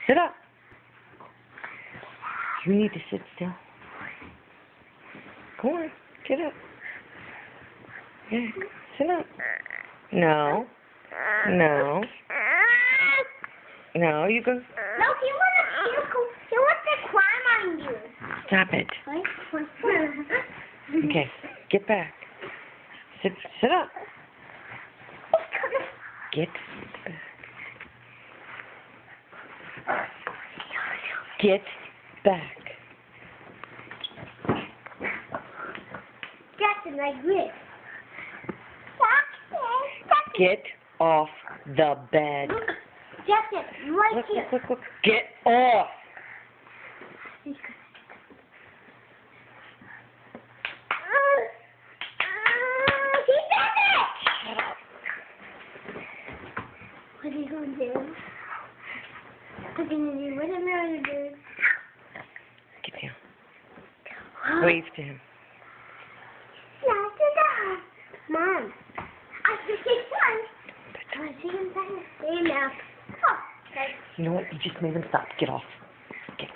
Sit up. You need to sit still. Go on. Get up. Yeah. Sit up. No. No. No, you go. No, he wants to climb on you. Stop it. Okay, get back. Sit up. Get back. Get back. Justin, like this. Get off the bed. Justin, right Look, here. look, look, look. Get off. He did it! Shut up. What are you going to do? What am I going to do? Get down. Wave to him. Mom, I should take one. I see him saying now. Oh, okay. You know what? You just made him stop. Get off. Get off.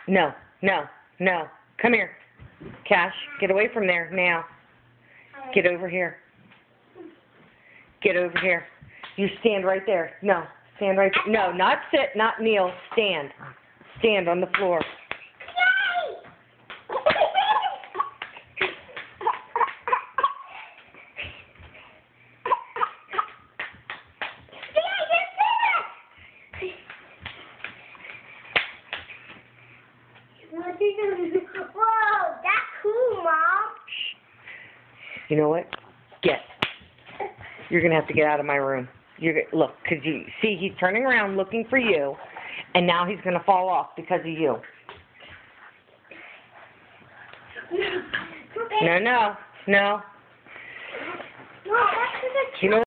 No, no, no. Come here. Cash, get away from there now. Get over here. Get over here. You stand right there. No, stand right there. No, not sit, not kneel. Stand. Stand on the floor. Whoa, that's cool, Mom. You know what? Get. You're going to have to get out of my room. Look, because you see he's turning around looking for you, and now he's going to fall off because of you. No, no, no. No, that's You know